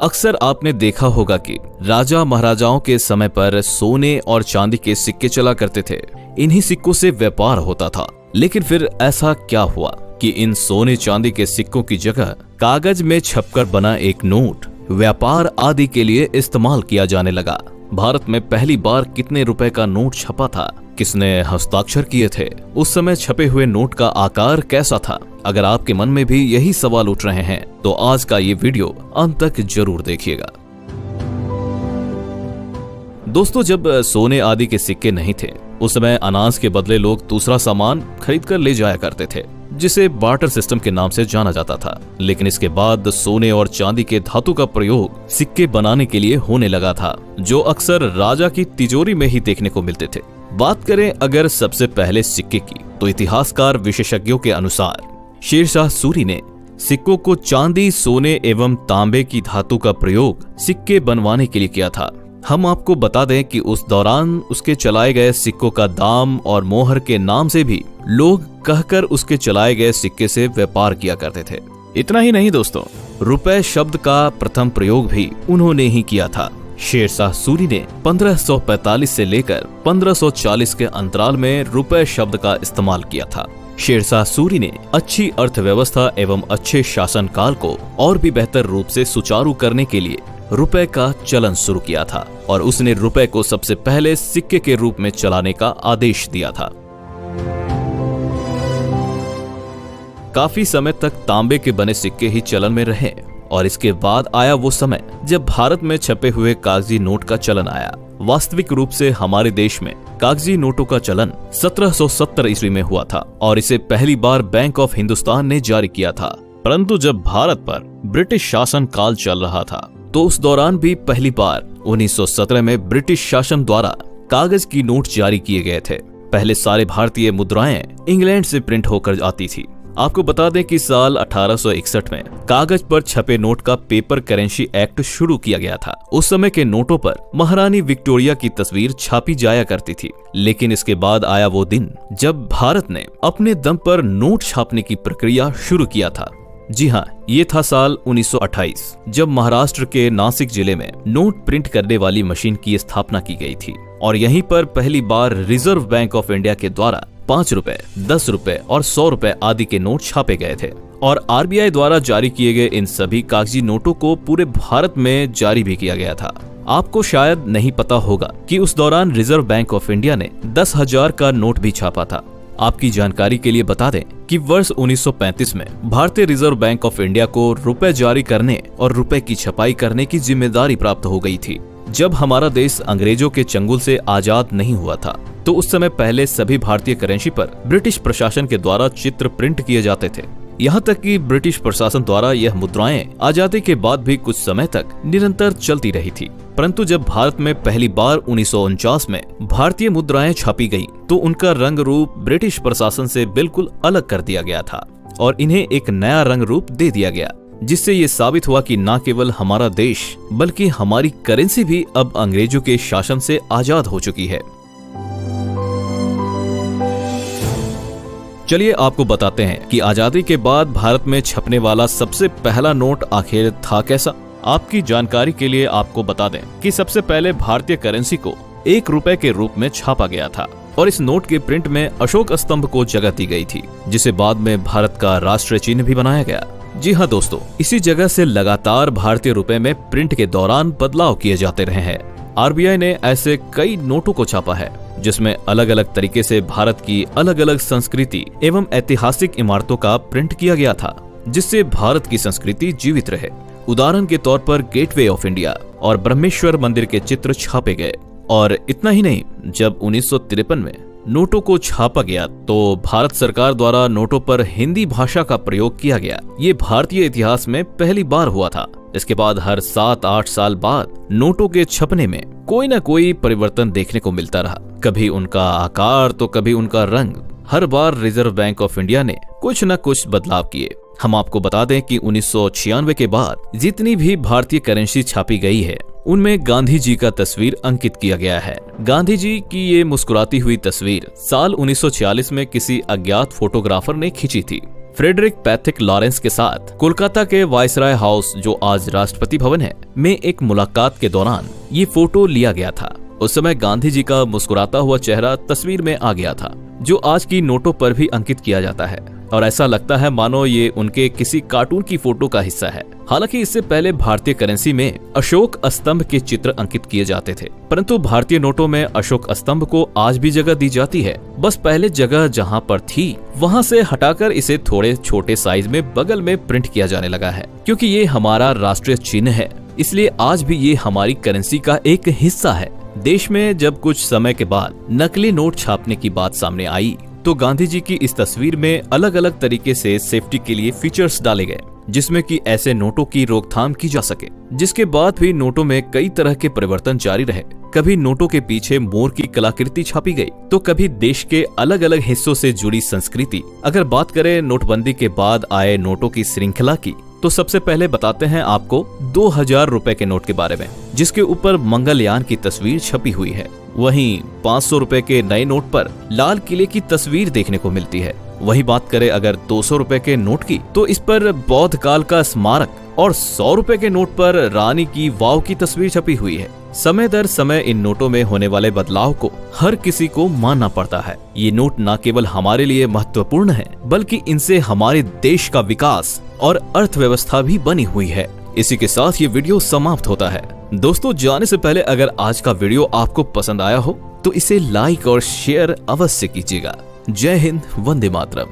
अक्सर आपने देखा होगा कि राजा महाराजाओं के समय पर सोने और चांदी के सिक्के चला करते थे। इन्हीं सिक्कों से व्यापार होता था। लेकिन फिर ऐसा क्या हुआ कि इन सोने चांदी के सिक्कों की जगह कागज में छपकर बना एक नोट व्यापार आदि के लिए इस्तेमाल किया जाने लगा। भारत में पहली बार कितने रुपए का नोट छपा था, किसने हस्ताक्षर किए थे, उस समय छपे हुए नोट का आकार कैसा था? अगर आपके मन में भी यही सवाल उठ रहे हैं तो आज का ये वीडियो अंत तक जरूर देखिएगा। दोस्तों, जब सोने आदि के सिक्के नहीं थे उस समय अनाज के बदले लोग दूसरा सामान खरीद कर ले जाया करते थे, जिसे बार्टर सिस्टम के नाम से जाना जाता था। लेकिन इसके बाद सोने और चांदी के धातु का प्रयोग सिक्के बनाने के लिए होने लगा था, जो अक्सर राजा की तिजोरी में ही देखने को मिलते थे। बात करें अगर सबसे पहले सिक्के की, तो इतिहासकार विशेषज्ञों के अनुसार शेरशाह सूरी ने सिक्कों को चांदी, सोने एवं तांबे की धातु का प्रयोग सिक्के बनवाने के लिए किया था। हम आपको बता दें कि उस दौरान उसके चलाए गए सिक्कों का दाम और मोहर के नाम से भी लोग कहकर उसके चलाए गए सिक्के से व्यापार किया करते थे। इतना ही नहीं दोस्तों, रुपए शब्द का प्रथम प्रयोग भी उन्होंने ही किया था। शेरशाह सूरी ने 1545 से लेकर 1540 के अंतराल में रुपए शब्द का इस्तेमाल किया था। शेरशाह सूरी ने अच्छी अर्थव्यवस्था एवं अच्छे शासनकाल को और भी बेहतर रूप से सुचारू करने के लिए रुपए का चलन शुरू किया था और उसने रुपए को सबसे पहले सिक्के के रूप में चलाने का आदेश दिया था। काफी समय तक तांबे के बने सिक्के ही चलन में रहे और इसके बाद आया वो समय जब भारत में छपे हुए कागजी नोट का चलन आया। वास्तविक रूप से हमारे देश में कागजी नोटों का चलन 1770 ईस्वी में हुआ था और इसे पहली बार बैंक ऑफ हिंदुस्तान ने जारी किया था। परंतु जब भारत पर ब्रिटिश शासन काल चल रहा था तो उस दौरान भी पहली बार 1917 में ब्रिटिश शासन द्वारा कागज की नोट जारी किए गए थे। पहले सारे भारतीय मुद्राएं इंग्लैंड से प्रिंट होकर आती थी। आपको बता दें कि साल 1861 में कागज पर छपे नोट का पेपर करेंसी एक्ट शुरू किया गया था। उस समय के नोटों पर महारानी विक्टोरिया की तस्वीर छापी जाया करती थी। लेकिन इसके बाद आया वो दिन जब भारत ने अपने दम पर नोट छापने की प्रक्रिया शुरू किया था। जी हाँ, ये था साल 1928 जब महाराष्ट्र के नासिक जिले में नोट प्रिंट करने वाली मशीन की स्थापना की गई थी और यहीं पर पहली बार रिजर्व बैंक ऑफ इंडिया के द्वारा 5 रुपए, 10 रुपए और 100 रुपए आदि के नोट छापे गए थे और आरबीआई द्वारा जारी किए गए इन सभी कागजी नोटों को पूरे भारत में जारी भी किया गया था। आपको शायद नहीं पता होगा कि उस दौरान रिजर्व बैंक ऑफ इंडिया ने 10,000 का नोट भी छापा था। आपकी जानकारी के लिए बता दें कि वर्ष 1935 में भारतीय रिजर्व बैंक ऑफ इंडिया को रुपए जारी करने और रुपए की छपाई करने की जिम्मेदारी प्राप्त हो गई थी। जब हमारा देश अंग्रेजों के चंगुल से आजाद नहीं हुआ था तो उस समय पहले सभी भारतीय करेंसी पर ब्रिटिश प्रशासन के द्वारा चित्र प्रिंट किए जाते थे। यहाँ तक कि ब्रिटिश प्रशासन द्वारा यह मुद्राएं आजादी के बाद भी कुछ समय तक निरंतर चलती रही थी। परंतु जब भारत में पहली बार 1949 में भारतीय मुद्राएं छापी गईं, तो उनका रंग रूप ब्रिटिश प्रशासन से बिल्कुल अलग कर दिया गया था और इन्हें एक नया रंग रूप दे दिया गया, जिससे ये साबित हुआ कि न केवल हमारा देश बल्कि हमारी करेंसी भी अब अंग्रेजों के शासन से आजाद हो चुकी है। चलिए आपको बताते हैं कि आजादी के बाद भारत में छपने वाला सबसे पहला नोट आखिर था कैसा। आपकी जानकारी के लिए आपको बता दें कि सबसे पहले भारतीय करेंसी को 1 रुपए के रूप में छापा गया था और इस नोट के प्रिंट में अशोक स्तंभ को जगह दी गई थी, जिसे बाद में भारत का राष्ट्रीय चिन्ह भी बनाया गया। जी हाँ दोस्तों, इसी जगह से लगातार भारतीय रुपए में प्रिंट के दौरान बदलाव किए जाते रहे हैं। आरबीआई ने ऐसे कई नोटों को छापा है जिसमें अलग अलग तरीके से भारत की अलग अलग संस्कृति एवं ऐतिहासिक इमारतों का प्रिंट किया गया था, जिससे भारत की संस्कृति जीवित रहे। उदाहरण के तौर पर गेटवे ऑफ इंडिया और ब्रह्मेश्वर मंदिर के चित्र छापे गए। और इतना ही नहीं, जब 1953 में नोटों को छापा गया तो भारत सरकार द्वारा नोटों पर हिंदी भाषा का प्रयोग किया गया। ये भारतीय इतिहास में पहली बार हुआ था। इसके बाद हर 7-8 साल बाद नोटों के छपने में कोई न कोई परिवर्तन देखने को मिलता रहा, कभी उनका आकार तो कभी उनका रंग। हर बार रिजर्व बैंक ऑफ इंडिया ने कुछ न कुछ बदलाव किए। हम आपको बता दें कि 1996 के बाद जितनी भी भारतीय करेंसी छापी गई है उनमें गांधी जी का तस्वीर अंकित किया गया है। गांधी जी की ये मुस्कुराती हुई तस्वीर साल 1946 में किसी अज्ञात फोटोग्राफर ने खींची थी। फ्रेडरिक पैथिक लॉरेंस के साथ कोलकाता के वायसराय हाउस, जो आज राष्ट्रपति भवन है, में एक मुलाकात के दौरान ये फोटो लिया गया था। उस समय गांधी जी का मुस्कुराता हुआ चेहरा तस्वीर में आ गया था, जो आज की नोटों पर भी अंकित किया जाता है और ऐसा लगता है मानो ये उनके किसी कार्टून की फोटो का हिस्सा है। हालांकि इससे पहले भारतीय करेंसी में अशोक स्तंभ के चित्र अंकित किए जाते थे, परंतु भारतीय नोटों में अशोक स्तंभ को आज भी जगह दी जाती है। बस पहले जगह जहां पर थी वहां से हटाकर इसे थोड़े छोटे साइज में बगल में प्रिंट किया जाने लगा है। क्योंकि ये हमारा राष्ट्रीय चिन्ह है, इसलिए आज भी ये हमारी करेंसी का एक हिस्सा है। देश में जब कुछ समय के बाद नकली नोट छापने की बात सामने आई तो गांधी जी की इस तस्वीर में अलग अलग तरीके से सेफ्टी के लिए फीचर्स डाले गए, जिसमें कि ऐसे नोटों की रोकथाम की जा सके। जिसके बाद भी नोटों में कई तरह के परिवर्तन जारी रहे। कभी नोटों के पीछे मोर की कलाकृति छापी गई, तो कभी देश के अलग अलग हिस्सों से जुड़ी संस्कृति। अगर बात करें नोटबंदी के बाद आए नोटों की श्रृंखला की, तो सबसे पहले बताते हैं आपको 2000 रुपए के नोट के बारे में, जिसके ऊपर मंगलयान की तस्वीर छपी हुई है। वहीं 500 रुपए के नए नोट पर लाल किले की तस्वीर देखने को मिलती है। वही बात करें अगर 200 रुपए के नोट की, तो इस पर बौद्ध काल का स्मारक, और 100 रुपए के नोट पर रानी की वाव की तस्वीर छपी हुई है। समय दर समय इन नोटों में होने वाले बदलाव को हर किसी को मानना पड़ता है। ये नोट न केवल हमारे लिए महत्वपूर्ण है, बल्कि इनसे हमारे देश का विकास और अर्थव्यवस्था भी बनी हुई है। इसी के साथ ये वीडियो समाप्त होता है। दोस्तों, जाने से पहले अगर आज का वीडियो आपको पसंद आया हो तो इसे लाइक और शेयर अवश्य कीजिएगा। जय हिंद, वंदे मातरम।